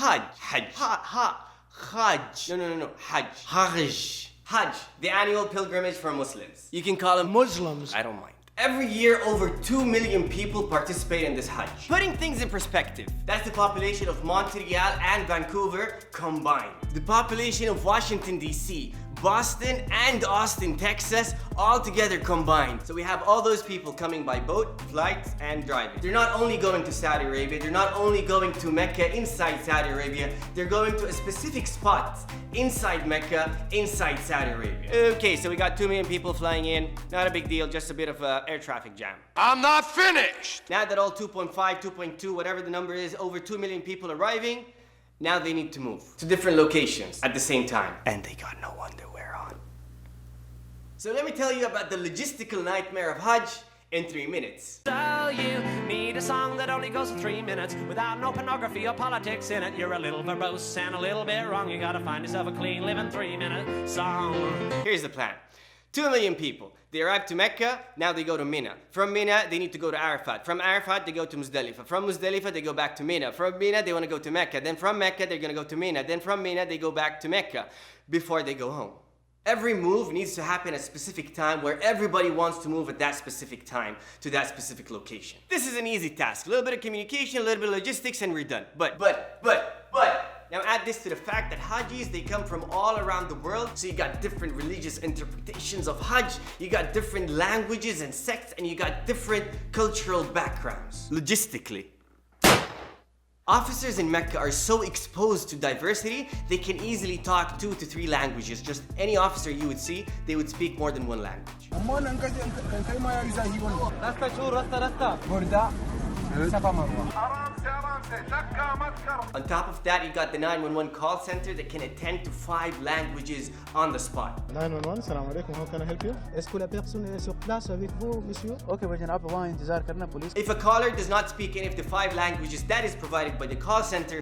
Hajj. No. Hajj, the annual pilgrimage for Muslims. You can call them Muslims. I don't mind. Every year, over 2 million people participate in this Hajj. Putting things in perspective, that's the population of Montreal and Vancouver combined. The population of Washington, D.C., Boston and Austin, Texas, all together combined. So we have all those people coming by boat, flights, and driving. They're not only going to Saudi Arabia, they're not only going to Mecca inside Saudi Arabia, they're going to a specific spot inside Mecca, inside Saudi Arabia. Okay, so we got 2 million people flying in. Not a big deal, just a bit of a air traffic jam. I'm not finished! Now that all 2.5, 2.2, whatever the number is, over 2 million people arriving, now they need to move to different locations at the same time. And they got no underwear on. So let me tell you about the logistical nightmare of Hajj in 3 minutes. So you need a song that only goes for 3 minutes without no pornography or politics in it. You're a little verbose and a little bit wrong. You gotta find yourself a clean living 3-minute song. Here's the plan. 2 million people. They arrive to Mecca, now they go to Mina. From Mina, they need to go to Arafat. From Arafat, they go to Muzdalifah. From Muzdalifah, they go back to Mina. From Mina, they want to go to Mecca. Then from Mecca, they're going to go to Mina. Then from Mina, they go back to Mecca before they go home. Every move needs to happen at a specific time where everybody wants to move at that specific time to that specific location. This is an easy task. A little bit of communication, a little bit of logistics, and we're done. But, now add this to the fact that Hajjis, they come from all around the world. So you got different religious interpretations of Hajj, you got different languages and sects, and you got different cultural backgrounds. Logistically, officers in Mecca are so exposed to diversity, they can easily talk 2 to 3 languages. Just any officer you would see, they would speak more than 1 language. On top of that, you got the 911 call center that can attend to 5 languages on the spot. 911, salam alaikum, how can I help you? Est-ce que la personne est sur place avec vous, monsieur? Okay, we're gonna have انتظار करنا police. If a caller does not speak any of the 5 languages that is provided by the call center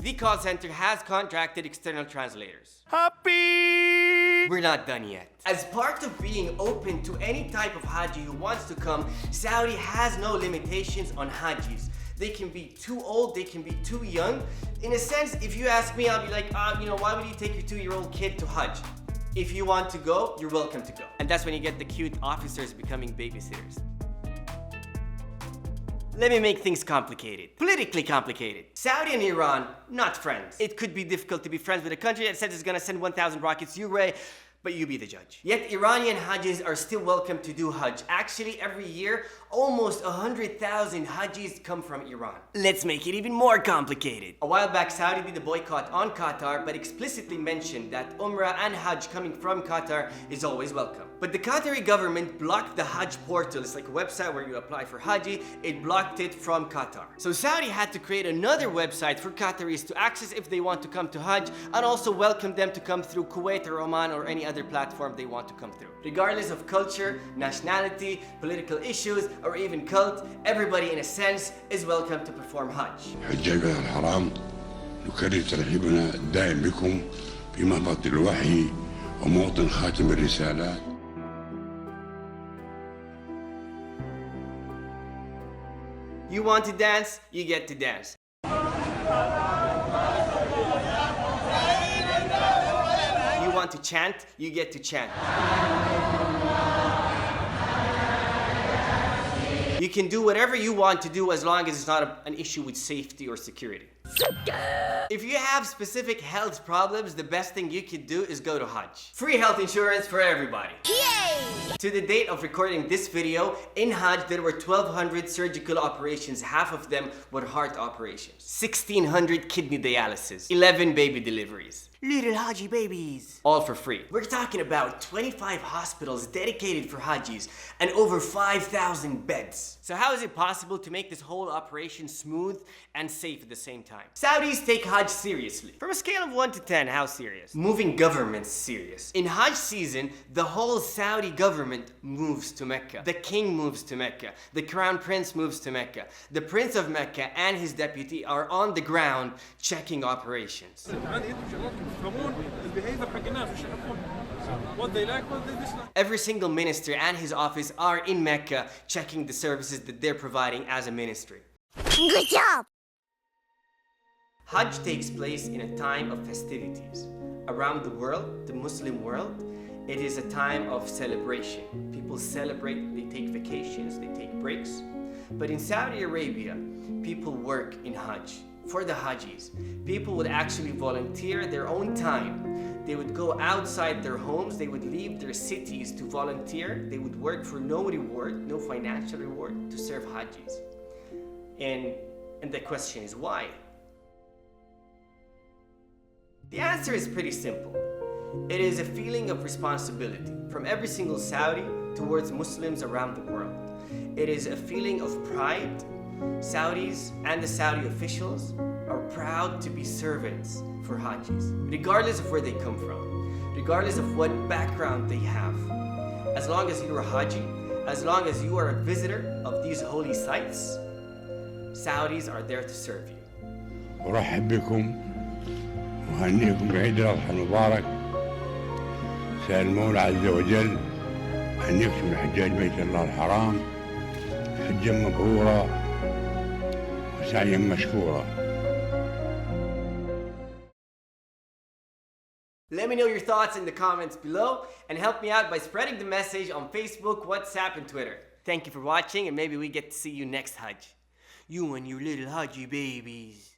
has contracted external translators. Happy! We're not done yet. As part of being open to any type of Haji who wants to come, Saudi has no limitations on Hajis. They can be too old, they can be too young. In a sense, if you ask me, I'll be like, why would you take your 2-year-old kid to Hajj? If you want to go, you're welcome to go. And that's when you get the cute officers becoming babysitters. Let me make things complicated. Politically complicated. Saudi and Iran, not friends. It could be difficult to be friends with a country that says it's gonna send 1,000 rockets your way, but you be the judge. Yet Iranian Hajjis are still welcome to do Hajj. Actually, every year, almost 100,000 Hajjis come from Iran. Let's make it even more complicated. A while back, Saudi did a boycott on Qatar, but explicitly mentioned that Umrah and Hajj coming from Qatar is always welcome. But the Qatari government blocked the Hajj portal. It's like a website where you apply for Hajji. It blocked it from Qatar. So Saudi had to create another website for Qataris to access if they want to come to Hajj, and also welcome them to come through Kuwait or Oman or any other platform they want to come through. Regardless of culture, nationality, political issues, or even cult, everybody in a sense is welcome to perform Hajj. حجاج الحرام نكرر ترحيبنا الدائم بكم في مهبط الوحي وموطن خاتم الرسالات. You want to dance, you get to dance. You want to chant, you get to chant. You can do whatever you want to do as long as it's not an issue with safety or security. If you have specific health problems, the best thing you could do is go to Hajj. Free health insurance for everybody. Yay! To the date of recording this video, in Hajj there were 1,200 surgical operations, half of them were heart operations. 1,600 kidney dialysis, 11 baby deliveries. Little Haji babies. All for free. We're talking about 25 hospitals dedicated for Hajis and over 5,000 beds. So how is it possible to make this whole operation smooth and safe at the same time? Saudis take Hajj seriously. From a scale of 1 to 10, how serious? Moving government's serious. In Hajj season, the whole Saudi government moves to Mecca. The king moves to Mecca. The crown prince moves to Mecca. The prince of Mecca and his deputy are on the ground checking operations. Every single minister and his office are in Mecca checking the services that they're providing as a ministry. Good job! Hajj takes place in a time of festivities. Around the world, the Muslim world, it is a time of celebration. People celebrate, they take vacations, they take breaks. But in Saudi Arabia, people work in Hajj. For the Hajjis, people would actually volunteer their own time. They would go outside their homes, they would leave their cities to volunteer. They would work for no reward, no financial reward, to serve Hajjis. And the question is why? The answer is pretty simple. It is a feeling of responsibility from every single Saudi towards Muslims around the world. It is a feeling of pride. Saudis and the Saudi officials are proud to be servants for Hajjis, regardless of where they come from, regardless of what background they have. As long as you're a Haji, as long as you are a visitor of these holy sites, Saudis are there to serve you. أرحب بكم وأهنئكم بعيد الأضحى المبارك. سأل المولى عز وجل أن يكتب الحجاج بيت الله الحرام حجا مبرورا وسعيا مشكورا. Let me know your thoughts in the comments below and help me out by spreading the message on Facebook, WhatsApp, and Twitter. Thank you for watching, and maybe we get to see you next Hajj. You and your little Haji babies.